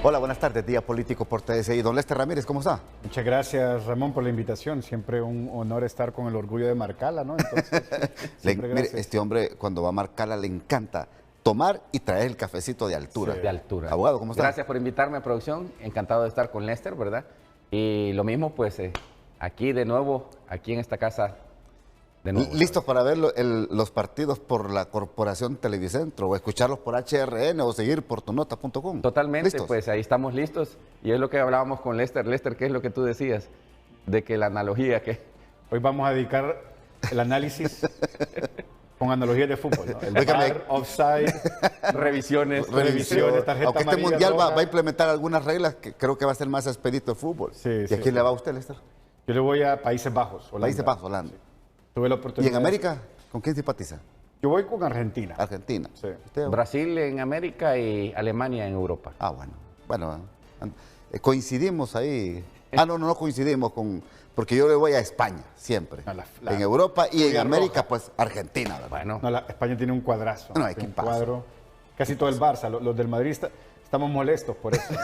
Hola, buenas tardes, Día Político por TSI. Don Lester Ramírez, ¿cómo está? Muchas gracias, Ramón, por la invitación. Siempre un honor estar con el orgullo de Marcala, ¿no? Entonces, Mire, este hombre cuando va a Marcala le encanta tomar y traer el cafecito de altura. Sí. De altura. Abogado, ¿cómo está? Gracias por invitarme a producción. Encantado de estar con Lester, ¿verdad? Y lo mismo, pues, aquí de nuevo, aquí en esta casa, de nuevo. ¿Listos para ver los partidos por la Corporación Televicentro o escucharlos por HRN o seguir por tunota.com? Totalmente, ¿Listos? pues ahí estamos listos. Y es lo que hablábamos con Lester. Lester, ¿qué es lo que tú decías? De que la analogía que... Hoy vamos a dedicar el análisis con analogías de fútbol, ¿no? El VAR, offside, revisiones. tarjeta Aunque este amarilla, mundial va roja. a implementar algunas reglas que creo que va a ser más expedito el fútbol. Sí, ¿Y a sí. quién le va a usted, Lester? Yo le voy a Países Bajos, Holanda. Países Bajos, Holanda. Tuve la ¿Y oportunidad. en América? ¿Con quién simpatiza? Yo voy con Argentina. Argentina. Sí. ¿Usted? Brasil en América y Alemania en Europa. Ah, bueno, coincidimos ahí. No coincidimos porque yo le voy a España, siempre. No, en Europa y en Furia América, roja. pues Argentina, ¿verdad? Bueno, No, España tiene un cuadrazo. No, tiene un equipazo. cuadro. Casi todo el Barça. Los del Madrid estamos molestos por eso.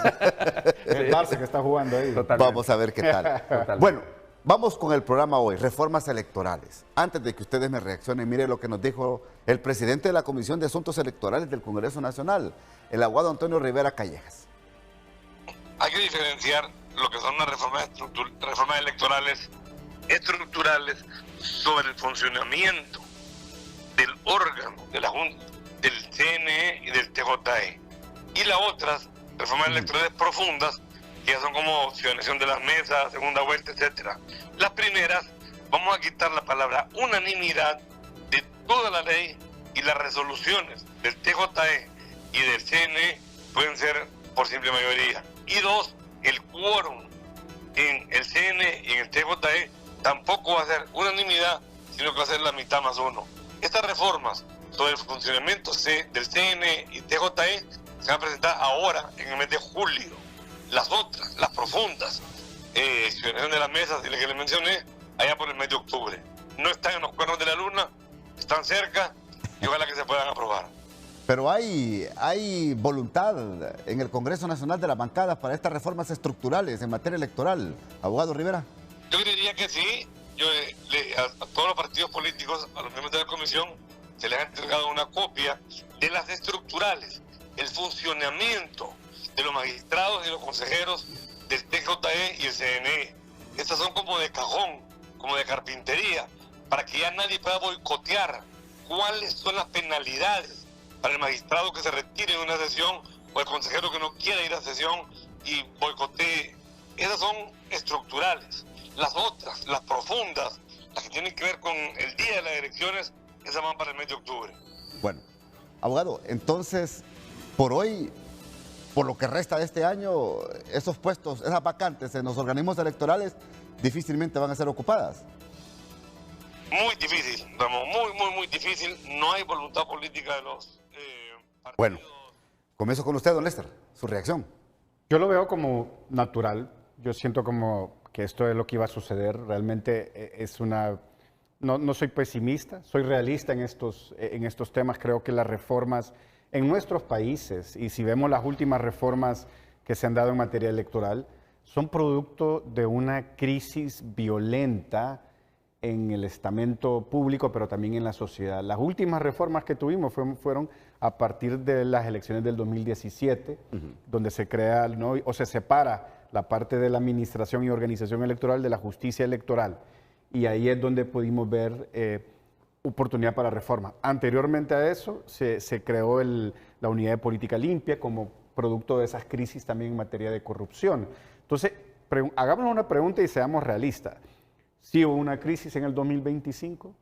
Es el Barça que está jugando ahí. totalmente. Vamos a ver qué tal. Totalmente. Bueno, vamos con el programa hoy, reformas electorales. Antes de que ustedes me reaccionen, mire lo que nos dijo el presidente de la Comisión de Asuntos Electorales del Congreso Nacional, el abogado Antonio Rivera Callejas. Hay que diferenciar lo que son las reformas electorales estructurales sobre el funcionamiento del órgano de la Junta, del CNE y del TJE. Y las otras reformas electorales profundas, que ya son como ciudadanización de las mesas, segunda vuelta, etcétera. Las primeras, vamos a quitar la palabra unanimidad de toda la ley, y las resoluciones del TJE y del CNE pueden ser por simple mayoría. Y dos, el quórum en el CNE y en el TJE tampoco va a ser unanimidad, sino que va a ser la mitad más uno. Estas reformas sobre el funcionamiento del CNE y TJE se van a presentar ahora, en el mes de julio. Las otras, las profundas, ciudadanización de las mesas y las que les mencioné, allá por el mes de octubre. No están en los cuernos de la luna, están cerca y ojalá que se puedan aprobar. Pero hay voluntad en el Congreso Nacional de las bancadas para estas reformas estructurales en materia electoral, abogado Rivera. Yo diría que sí. A todos los partidos políticos, a los miembros de la comisión, se les ha entregado una copia de las estructurales, el funcionamiento de los magistrados y los consejeros del TJE y el CNE. Estas son como de cajón, como de carpintería, para que ya nadie pueda boicotear cuáles son las penalidades para el magistrado que se retire de una sesión o el consejero que no quiera ir a sesión y boicotee. Esas son estructurales. Las otras, las profundas, las que tienen que ver con el día de las elecciones, esas van para el mes de octubre. Bueno, abogado, entonces, por hoy, por lo que resta de este año, esos puestos, esas vacantes en los organismos electorales difícilmente van a ser ocupadas. Muy difícil, Ramón, muy difícil. No hay voluntad política de los partidos. Bueno, comienzo con usted, don Lester, su reacción. Yo lo veo como natural. Yo siento como que esto es lo que iba a suceder. Realmente es una... No soy pesimista, soy realista en estos temas. Creo que las reformas en nuestros países, y si vemos las últimas reformas que se han dado en materia electoral, son producto de una crisis violenta en el estamento público, pero también en la sociedad. Las últimas reformas que tuvimos fueron a partir de las elecciones del 2017, donde se crea, ¿no?, o se separa la parte de la administración y organización electoral de la justicia electoral. Y ahí es donde pudimos ver oportunidad para reforma. Anteriormente a eso, se creó la Unidad de Política Limpia como producto de esas crisis también en materia de corrupción. Entonces, hagámonos una pregunta y seamos realistas. Sí hubo una crisis en el 2025,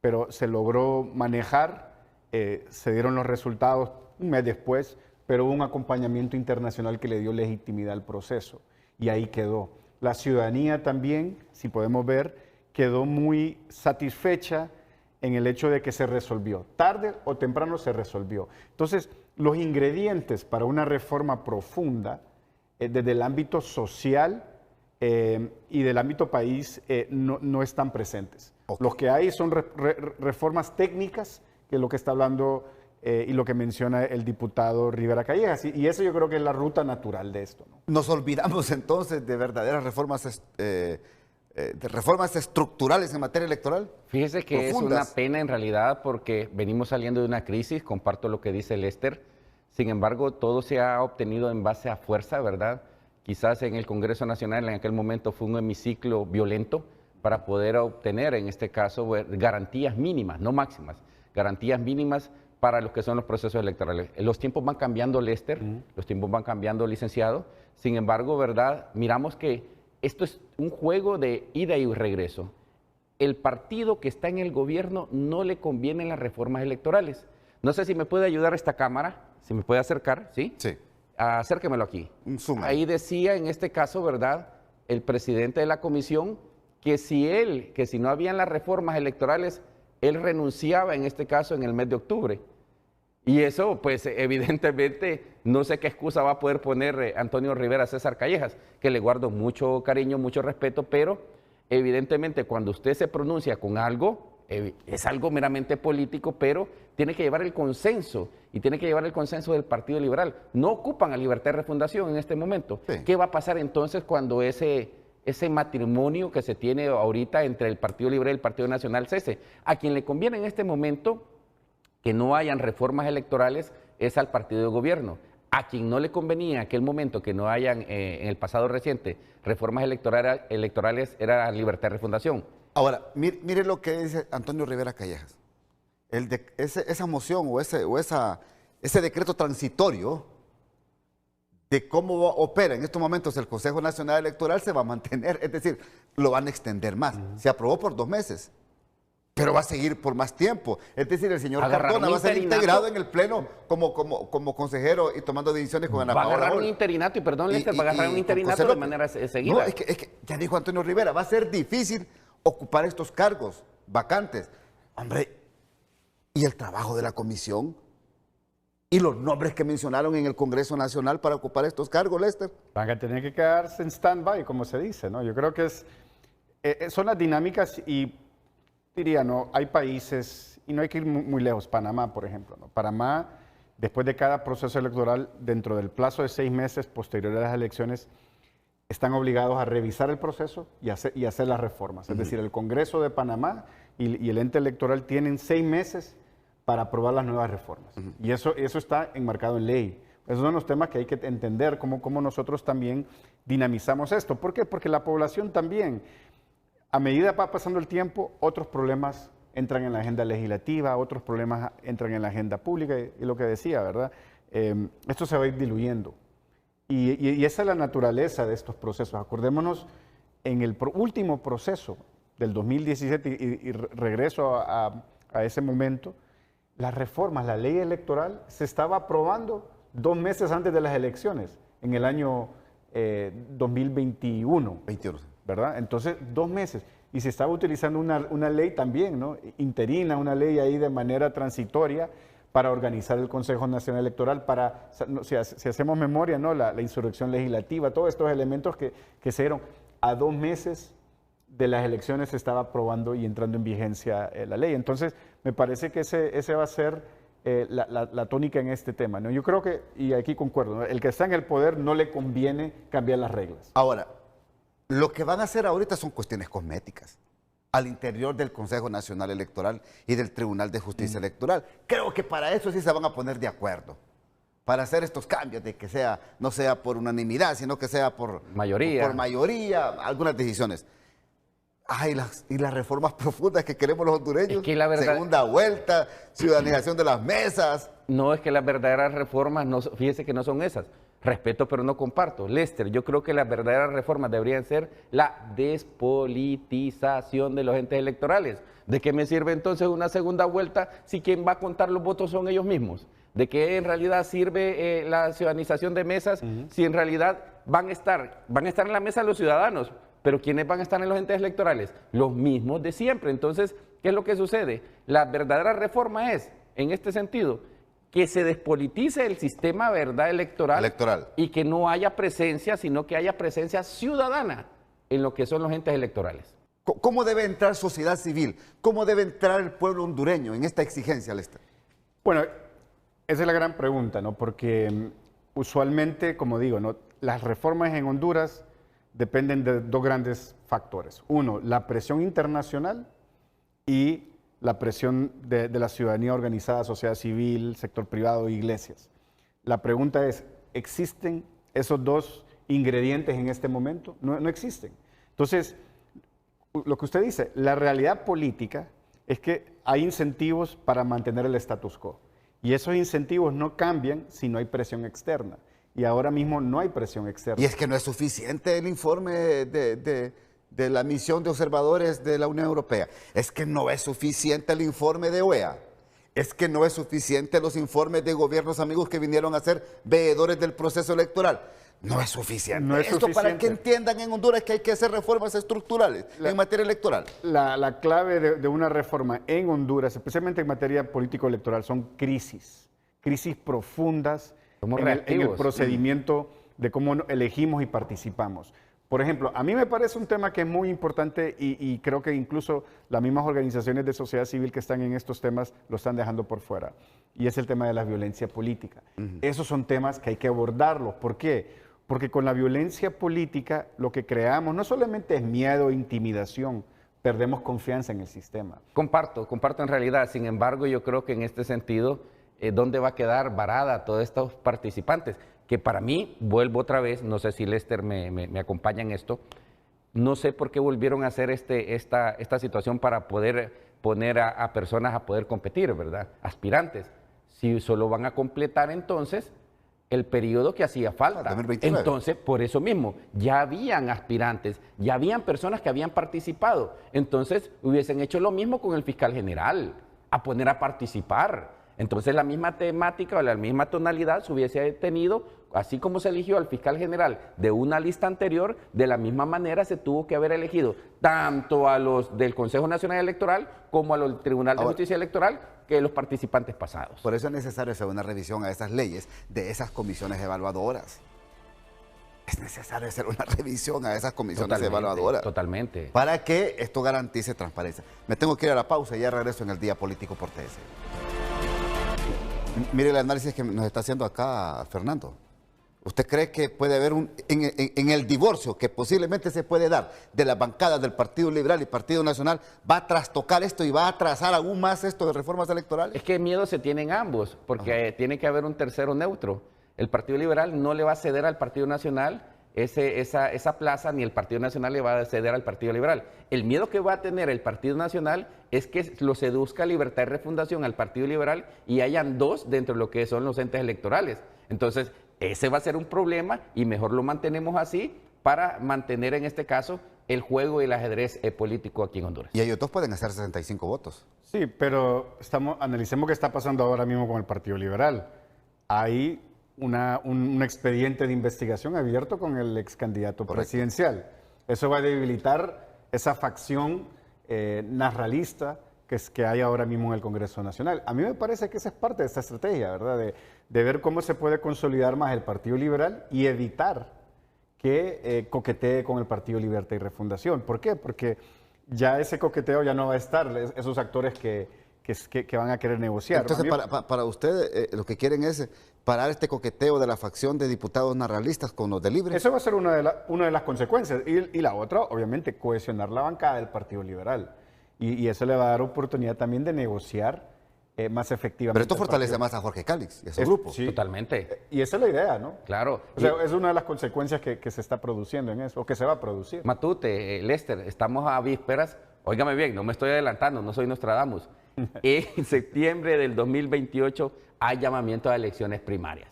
pero se logró manejar, se dieron los resultados un mes después, pero hubo un acompañamiento internacional que le dio legitimidad al proceso y ahí quedó. La ciudadanía también, si podemos ver, quedó muy satisfecha en el hecho de que se resolvió. Tarde o temprano se resolvió. Entonces, los ingredientes para una reforma profunda desde el ámbito social y del ámbito país no están presentes. Okay. Los que hay son reformas técnicas, que es lo que está hablando y lo que menciona el diputado Rivera Callejas. Y eso yo creo que es la ruta natural de esto, ¿no? Nos olvidamos entonces de verdaderas reformas, de reformas estructurales en materia electoral. Fíjese que profundas. es una pena en realidad porque venimos saliendo de una crisis, comparto lo que dice Lester, sin embargo todo se ha obtenido en base a fuerza, ¿verdad? Quizás en el Congreso Nacional en aquel momento fue un hemiciclo violento para poder obtener en este caso garantías mínimas, no máximas, garantías mínimas para los que son los procesos electorales. Los tiempos van cambiando, Lester, los tiempos van cambiando, licenciado, sin embargo, ¿verdad? Miramos que esto es un juego de ida y regreso. El partido que está en el gobierno no le convienen las reformas electorales. No sé si me puede ayudar esta cámara, si me puede acercar, ¿sí? Sí. Acérquemelo aquí. Un zoom. Ahí decía en este caso, ¿verdad?, el presidente de la comisión que si no habían las reformas electorales, él renunciaba en este caso en el mes de octubre. Y eso, pues evidentemente, no sé qué excusa va a poder poner Antonio Rivera César Callejas, que le guardo mucho cariño, mucho respeto, pero evidentemente cuando usted se pronuncia con algo, es algo meramente político, pero tiene que llevar el consenso, y tiene que llevar el consenso del Partido Liberal. No ocupan a Libertad de Refundación en este momento. Sí. ¿Qué va a pasar entonces cuando ese matrimonio que se tiene ahorita entre el Partido Liberal y el Partido Nacional cese? A quien le conviene en este momento que no hayan reformas electorales es al partido de gobierno. A quien no le convenía en aquel momento que no hayan, en el pasado reciente, reformas electorales era Libertad de Refundación. Ahora, mire lo que dice Antonio Rivera Callejas. Esa moción o ese decreto transitorio de cómo opera en estos momentos el Consejo Nacional Electoral se va a mantener, es decir, lo van a extender más. Se aprobó por 2 meses. Pero va a seguir por más tiempo. Es decir, el señor Cardona va a ser integrado en el Pleno como consejero y tomando decisiones con Ana Paola. Va a agarrar un interinato, y perdón, Lester, va a agarrar un interinato de manera seguida. No, es que ya dijo Antonio Rivera, va a ser difícil ocupar estos cargos vacantes. Hombre, ¿y el trabajo de la comisión? ¿Y los nombres que mencionaron en el Congreso Nacional para ocupar estos cargos, Lester? Van a tener que quedarse en stand-by, como se dice, ¿no? Yo creo que son las dinámicas y diría, no, hay países, y no hay que ir muy lejos, Panamá, por ejemplo, ¿no? Panamá, después de cada proceso electoral, dentro del plazo de 6 meses posterior a las elecciones, están obligados a revisar el proceso y hacer las reformas. Es decir, el Congreso de Panamá y el ente electoral tienen 6 meses para aprobar las nuevas reformas. Y eso está enmarcado en ley. Esos son los temas que hay que entender, cómo nosotros también dinamizamos esto. ¿Por qué? Porque la población también, a medida va pasando el tiempo, otros problemas entran en la agenda legislativa, otros problemas entran en la agenda pública, y lo que decía, ¿verdad? Esto se va a ir diluyendo. Y esa es la naturaleza de estos procesos. Acordémonos, en el último proceso del 2017, y regreso a ese momento, las reformas, la ley electoral se estaba aprobando 2 meses antes de las elecciones, en el año 2021. 21. ¿Verdad? Entonces, 2 meses. Y se estaba utilizando una ley también, ¿no? Interina, una ley ahí de manera transitoria para organizar el Consejo Nacional Electoral, para, si hacemos memoria, ¿no? La insurrección legislativa, todos estos elementos que se dieron a 2 meses de las elecciones se estaba aprobando y entrando en vigencia la ley. Entonces, me parece que ese va a ser la tónica en este tema, ¿no? Yo creo que, y aquí concuerdo, ¿no? El que está en el poder no le conviene cambiar las reglas. Ahora, lo que van a hacer ahorita son cuestiones cosméticas al interior del Consejo Nacional Electoral y del Tribunal de Justicia Electoral. Creo que para eso sí se van a poner de acuerdo, para hacer estos cambios, de que no sea por unanimidad, sino que sea por mayoría, algunas decisiones. Ay, y las reformas profundas que queremos los hondureños, es que la verdad, segunda vuelta, ciudadanización de las mesas. No, es que las verdaderas reformas, fíjese que no son esas. Respeto, pero no comparto. Lester, yo creo que las verdaderas reformas deberían ser la despolitización de los entes electorales. ¿De qué me sirve entonces una segunda vuelta si quien va a contar los votos son ellos mismos? ¿De qué en realidad sirve la ciudadanización de mesas si en realidad van a estar en la mesa los ciudadanos? Pero ¿quiénes van a estar en los entes electorales? Los mismos de siempre. Entonces, ¿qué es lo que sucede? La verdadera reforma es, en este sentido, que se despolitice el sistema, ¿verdad?, electoral y que no haya presencia, sino que haya presencia ciudadana en lo que son los entes electorales. ¿Cómo debe entrar sociedad civil? ¿Cómo debe entrar el pueblo hondureño en esta exigencia, Lester? Bueno, esa es la gran pregunta, ¿no? Porque usualmente, como digo, ¿no? Las reformas en Honduras dependen de dos grandes factores. Uno, la presión internacional y la presión de la ciudadanía organizada, sociedad civil, sector privado, iglesias. La pregunta es, ¿existen esos dos ingredientes en este momento? No, no existen. Entonces, lo que usted dice, la realidad política es que hay incentivos para mantener el status quo. Y esos incentivos no cambian si no hay presión externa. Y ahora mismo no hay presión externa. Y es que no es suficiente el informe de la misión de observadores de la Unión Europea. Es que no es suficiente el informe de OEA. Es que no es suficiente los informes de gobiernos amigos que vinieron a ser veedores del proceso electoral. No es suficiente. No es Esto suficiente. para que entiendan en Honduras que hay que hacer reformas estructurales en materia electoral. La clave de una reforma en Honduras, especialmente en materia político-electoral, son crisis profundas en el procedimiento de cómo elegimos y participamos. Por ejemplo, a mí me parece un tema que es muy importante y creo que incluso las mismas organizaciones de sociedad civil que están en estos temas lo están dejando por fuera, y es el tema de la violencia política. Esos son temas que hay que abordarlos. ¿Por qué? Porque con la violencia política lo que creamos no solamente es miedo e intimidación, perdemos confianza en el sistema. Comparto en realidad. Sin embargo, yo creo que en este sentido, ¿dónde va a quedar varada todos estos participantes? Que para mí, vuelvo otra vez, no sé si Lester me acompaña en esto, no sé por qué volvieron a hacer esta situación para poder poner a personas a poder competir, ¿verdad? Aspirantes. Si solo van a completar entonces el periodo que hacía falta. 2029. Entonces, por eso mismo, ya habían aspirantes, ya habían personas que habían participado. Entonces, hubiesen hecho lo mismo con el fiscal general, a poner a participar. Entonces, la misma temática o la misma tonalidad se hubiese tenido, así como se eligió al fiscal general de una lista anterior, de la misma manera se tuvo que haber elegido tanto a los del Consejo Nacional Electoral como al Tribunal de Justicia Electoral, que los participantes pasados. Por eso es necesario hacer una revisión a esas leyes de esas comisiones evaluadoras. Es necesario hacer una revisión a esas comisiones evaluadoras. Totalmente. Para que esto garantice transparencia. Me tengo que ir a la pausa y ya regreso en el Día Político por TS. Mire el análisis que nos está haciendo acá Fernando. ¿Usted cree que puede haber en el divorcio que posiblemente se puede dar de las bancadas del Partido Liberal y Partido Nacional, va a trastocar esto y va a atrasar aún más esto de reformas electorales? Es que miedo se tienen ambos, porque tiene que haber un tercero neutro. El Partido Liberal no le va a ceder al Partido Nacional esa plaza, ni el Partido Nacional le va a ceder al Partido Liberal. El miedo que va a tener el Partido Nacional es que lo seduzca Libertad y Refundación al Partido Liberal y hayan dos dentro de lo que son los entes electorales. Entonces, ese va a ser un problema y mejor lo mantenemos así para mantener en este caso el juego y el ajedrez político aquí en Honduras. Y ellos dos pueden hacer 65 votos. Sí, pero analicemos qué está pasando ahora mismo con el Partido Liberal. Hay un expediente de investigación abierto con el ex candidato presidencial. Eso va a debilitar esa facción narralista que hay ahora mismo en el Congreso Nacional. A mí me parece que esa es parte de esta estrategia, ¿verdad? De ver cómo se puede consolidar más el Partido Liberal y evitar que coquetee con el Partido Libertad y Refundación. ¿Por qué? Porque ya ese coqueteo ya no va a estar, esos actores que van a querer negociar. Entonces, para usted, lo que quieren es parar este coqueteo de la facción de diputados narralistas con los de Libre. Eso va a ser una de las consecuencias. Y la otra, obviamente, cohesionar la bancada del Partido Liberal. Y eso le va a dar oportunidad también de negociar más efectivamente. Pero esto fortalece más a Jorge Cálix y a su grupo. Sí. Totalmente. Y esa es la idea, ¿no? Claro. O sea, es una de las consecuencias que se está produciendo en eso, o que se va a producir. Matute, Lester, estamos a vísperas, óigame bien, no me estoy adelantando, no soy Nostradamus. En septiembre del 2028 hay llamamiento a elecciones primarias.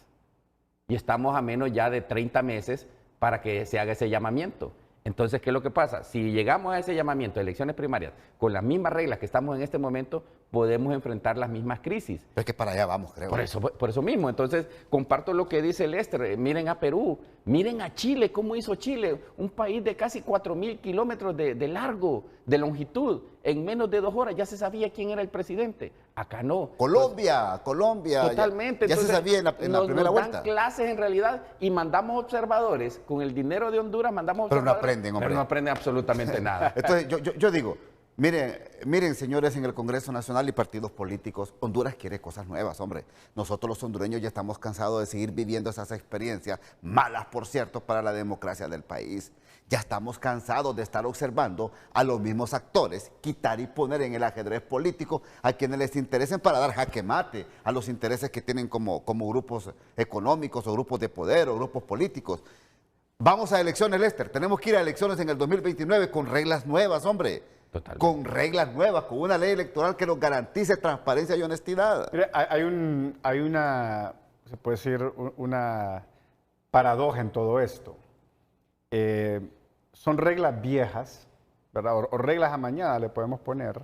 Y estamos a menos ya de 30 meses para que se haga ese llamamiento. Entonces, ¿qué es lo que pasa? Si llegamos a ese llamamiento de elecciones primarias con las mismas reglas que estamos en este momento, podemos enfrentar las mismas crisis. Pero es que para allá vamos, creo. Por eso mismo. Entonces, comparto lo que dice Lester. Miren a Perú, miren a Chile, cómo hizo Chile, un país de casi 4.000 kilómetros de largo, de longitud. En menos de 2 horas ya se sabía quién era el presidente. Acá no. Colombia. Totalmente. Ya se sabía en la primera vuelta. Nos dan clases en realidad y mandamos observadores. Con el dinero de Honduras mandamos Pero no observadores. aprenden, hombre. Pero no aprenden absolutamente nada. Entonces, yo digo, Miren, señores, en el Congreso Nacional y partidos políticos, Honduras quiere cosas nuevas, hombre. Nosotros los hondureños ya estamos cansados de seguir viviendo esas experiencias, malas por cierto, para la democracia del país. Ya estamos cansados de estar observando a los mismos actores quitar y poner en el ajedrez político a quienes les interesen para dar jaque mate a los intereses que tienen como grupos económicos o grupos de poder o grupos políticos. Vamos a elecciones, Lester. Tenemos que ir a elecciones en el 2029 con reglas nuevas, hombre. Totalmente. Con reglas nuevas, con una ley electoral que nos garantice transparencia y honestidad. Mire, hay una, se puede decir, una paradoja en todo esto. Son reglas viejas, ¿verdad? O reglas a mañana le podemos poner,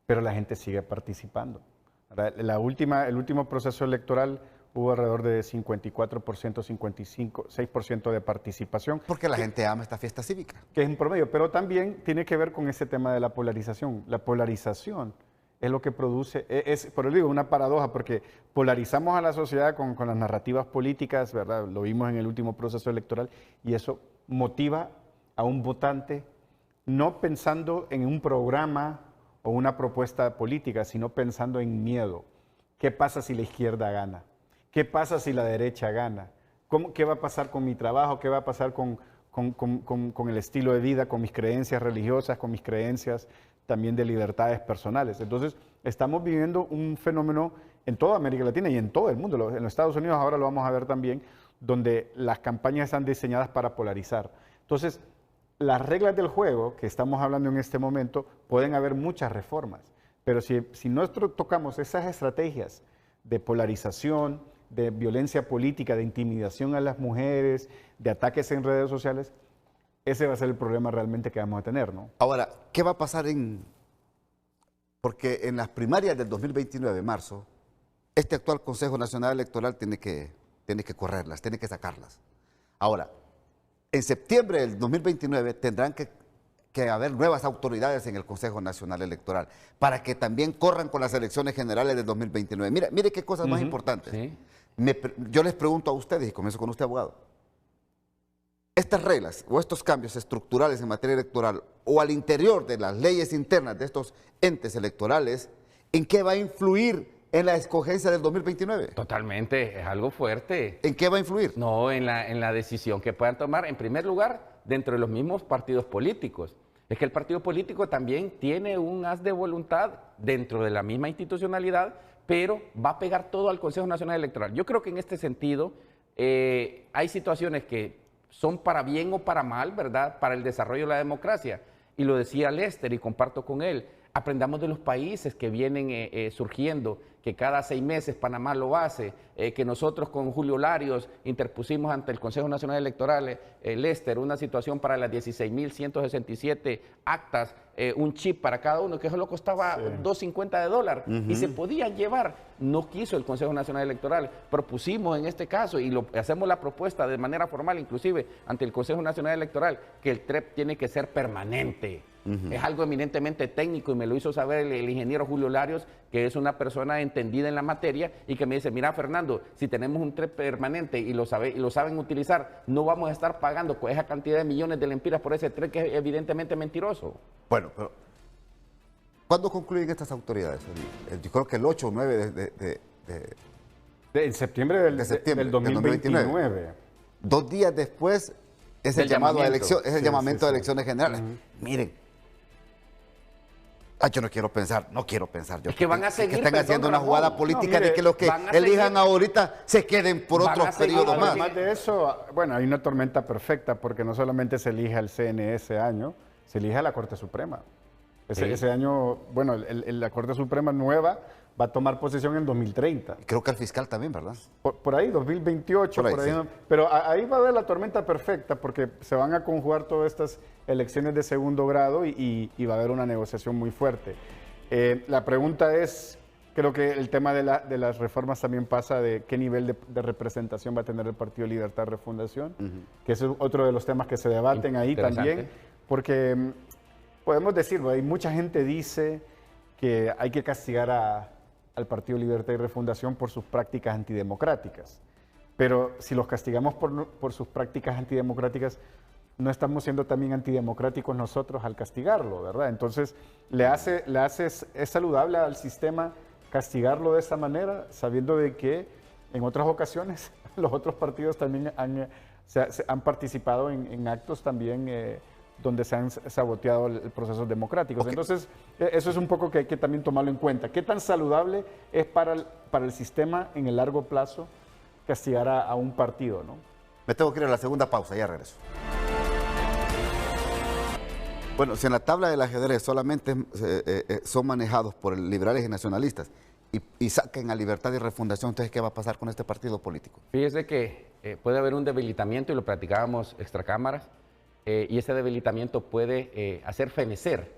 pero la gente sigue participando, ¿verdad? El último proceso electoral hubo alrededor de 54%, 6% de participación. Porque la gente ama esta fiesta cívica. Que es un promedio, pero también tiene que ver con ese tema de la polarización. La polarización es lo que produce, por eso digo, una paradoja, porque polarizamos a la sociedad con las narrativas políticas, ¿verdad? Lo vimos en el último proceso electoral, y eso motiva a un votante no pensando en un programa o una propuesta política, sino pensando en miedo. ¿Qué pasa si la izquierda gana? ¿Qué pasa si la derecha gana? ¿Qué va a pasar con mi trabajo? ¿Qué va a pasar con el estilo de vida, con mis creencias religiosas, con mis creencias también de libertades personales? Entonces, estamos viviendo un fenómeno en toda América Latina y en todo el mundo. En los Estados Unidos ahora lo vamos a ver también, donde las campañas están diseñadas para polarizar. Entonces, las reglas del juego que estamos hablando en este momento, pueden haber muchas reformas, pero si nosotros tocamos esas estrategias de polarización, de violencia política, de intimidación a las mujeres, de ataques en redes sociales, ese va a ser el problema realmente que vamos a tener, ¿no? Ahora, ¿qué va a pasar porque en las primarias del 2029, marzo, este actual Consejo Nacional Electoral tiene que correrlas, tiene que sacarlas. Ahora, en septiembre del 2029 tendrán que haber nuevas autoridades en el Consejo Nacional Electoral para que también corran con las elecciones generales del 2029. Mire qué cosas más importantes. Sí. Yo les pregunto a ustedes, y comienzo con usted, abogado, estas reglas o estos cambios estructurales en materia electoral o al interior de las leyes internas de estos entes electorales, ¿en qué va a influir en la escogencia del 2029? Totalmente, es algo fuerte. ¿En qué va a influir? No, en la decisión que puedan tomar, en primer lugar, dentro de los mismos partidos políticos. Es que el partido político también tiene un haz de voluntad dentro de la misma institucionalidad, pero va a pegar todo al Consejo Nacional Electoral. Yo creo que en este sentido hay situaciones que son para bien o para mal, ¿verdad?, para el desarrollo de la democracia. Y lo decía Lester y comparto con él. Aprendamos de los países que vienen surgiendo, que cada 6 meses Panamá lo hace, que nosotros con Julio Larios interpusimos ante el Consejo Nacional Electoral, Lester, una situación para las 16.167 actas, un chip para cada uno, que solo costaba $2.50 y se podían llevar. No quiso el Consejo Nacional Electoral. Propusimos en este caso, y hacemos la propuesta de manera formal, inclusive ante el Consejo Nacional Electoral, que el TREP tiene que ser permanente. Es algo eminentemente técnico y me lo hizo saber el ingeniero Julio Larios, que es una persona entendida en la materia y que me dice, mira Fernando, si tenemos un TREP permanente y lo saben utilizar, no vamos a estar pagando con esa cantidad de millones de lempiras por ese TREP que es evidentemente mentiroso. Bueno, pero ¿cuándo concluyen estas autoridades? Yo creo que el 8 o 9 en septiembre del 2029. 2 días después es el llamado a elección, es el llamamiento a elecciones generales. Miren, yo no quiero pensar. Es que van a seguir, que están haciendo una jugada política mire, de que los que elijan ahorita se queden por otros periodos más. Además de eso, bueno, hay una tormenta perfecta porque no solamente se elige al CNE ese año, se elige a la Corte Suprema. Ese año, bueno, la Corte Suprema nueva va a tomar posesión en 2030. Creo que el fiscal también, ¿verdad? Por ahí, 2028, por ahí. Sí. Pero ahí va a haber la tormenta perfecta porque se van a conjugar todas estas elecciones de segundo grado y va a haber una negociación muy fuerte. La pregunta es, creo que el tema de las reformas también pasa de qué nivel de representación va a tener el Partido Libertad y Refundación, que es otro de los temas que se debaten ahí también, porque podemos decirlo, hay mucha gente dice que hay que castigar al Partido Libertad y Refundación por sus prácticas antidemocráticas. Pero si los castigamos por sus prácticas antidemocráticas, no estamos siendo también antidemocráticos nosotros al castigarlo, ¿verdad? Entonces, es saludable al sistema castigarlo de esa manera, sabiendo de que en otras ocasiones los otros partidos también han participado en actos también donde se han saboteado el proceso democrático. Okay. Entonces, eso es un poco que hay que también tomarlo en cuenta. ¿Qué tan saludable es para el sistema en el largo plazo castigar a un partido, ¿no? Me tengo que ir a la segunda pausa, ya regreso. Bueno, si en la tabla del ajedrez solamente son manejados por liberales y nacionalistas y saquen a Libertad y Refundación, entonces, ¿qué va a pasar con este partido político? Fíjese que puede haber un debilitamiento, y lo platicábamos extracámaras, y ese debilitamiento puede hacer fenecer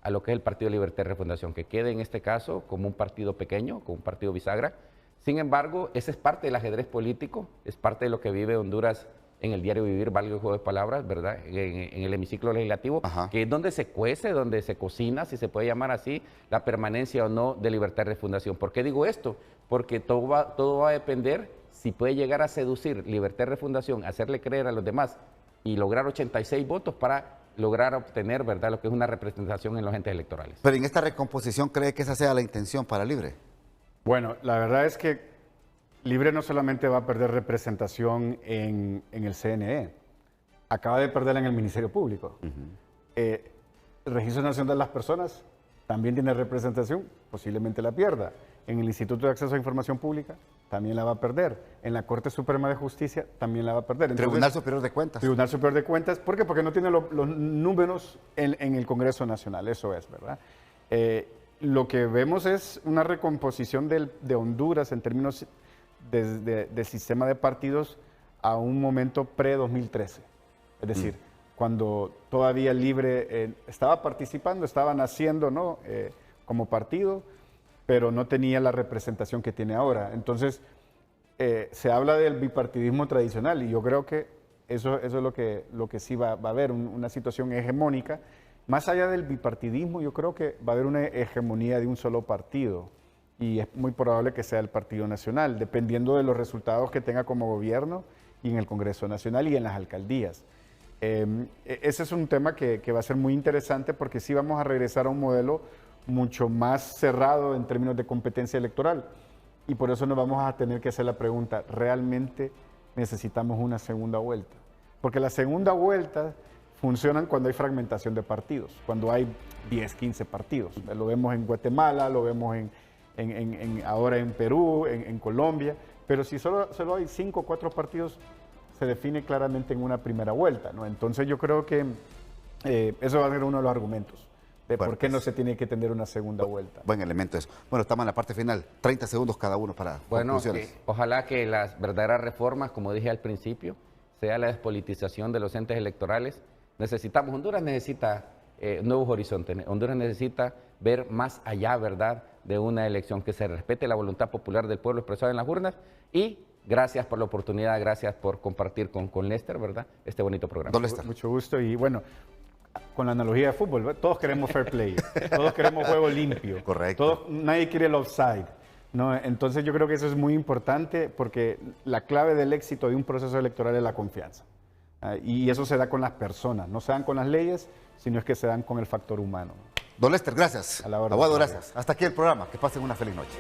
a lo que es el Partido Libertad y Refundación, que quede en este caso como un partido pequeño, como un partido bisagra. Sin embargo, ese es parte del ajedrez político, es parte de lo que vive Honduras en el diario vivir, valga el juego de palabras, ¿verdad? En el hemiciclo legislativo, Ajá. que es donde se cuece, donde se cocina, si se puede llamar así, la permanencia o no de Libertad y Refundación. ¿Por qué digo esto? Porque todo va a depender si puede llegar a seducir Libertad y Refundación, hacerle creer a los demás y lograr 86 votos para lograr obtener, ¿verdad?, lo que es una representación en los entes electorales. Pero en esta recomposición, ¿cree que esa sea la intención para Libre? Bueno, la verdad es que Libre no solamente va a perder representación en el CNE, acaba de perderla en el Ministerio Público. El Registro Nacional de las Personas también tiene representación, posiblemente la pierda. En el Instituto de Acceso a Información Pública también la va a perder. En la Corte Suprema de Justicia también la va a perder. Entonces, Tribunal Superior de Cuentas. Tribunal Superior de Cuentas. ¿Por qué? Porque no tiene los números en el Congreso Nacional, eso es, ¿verdad? Lo que vemos es una recomposición de Honduras en términos del sistema de partidos a un momento pre-2013. Es decir, cuando todavía Libre estaba participando, estaba naciendo, ¿no?, como partido, pero no tenía la representación que tiene ahora. Entonces, se habla del bipartidismo tradicional y yo creo que eso es lo que sí va a haber, una situación hegemónica. Más allá del bipartidismo, yo creo que va a haber una hegemonía de un solo partido y es muy probable que sea el Partido Nacional, dependiendo de los resultados que tenga como gobierno y en el Congreso Nacional y en las alcaldías. Ese es un tema que va a ser muy interesante porque sí vamos a regresar a un modelo mucho más cerrado en términos de competencia electoral y por eso nos vamos a tener que hacer la pregunta, ¿realmente necesitamos una segunda vuelta? Porque la segunda vuelta funcionan cuando hay fragmentación de partidos, cuando hay 10, 15 partidos. Lo vemos en Guatemala, lo vemos ahora en Perú, en Colombia, pero si solo hay 5 o 4 partidos, se define claramente en una primera vuelta, ¿no? Entonces yo creo que eso va a ser uno de los argumentos de por qué no se tiene que tener una segunda vuelta. Buen elemento eso. Bueno, estamos en la parte final. 30 segundos cada uno para conclusiones. Ojalá que las verdaderas reformas, como dije al principio, sea la despolitización de los entes electorales. Honduras necesita nuevos horizontes. Honduras necesita ver más allá, ¿verdad?, de una elección, que se respete la voluntad popular del pueblo expresada en las urnas. Y gracias por la oportunidad, gracias por compartir con Lester, ¿verdad?, este bonito programa. Don Lester. Mucho gusto y bueno, con la analogía de fútbol, todos queremos fair play, todos queremos juego limpio. Correcto. Nadie quiere el offside, ¿no? Entonces yo creo que eso es muy importante porque la clave del éxito de un proceso electoral es la confianza. Y eso se da con las personas, no se dan con las leyes, sino es que se dan con el factor humano. Don Lester, gracias. A la orden. Aguado, gracias. Hasta aquí el programa. Que pasen una feliz noche.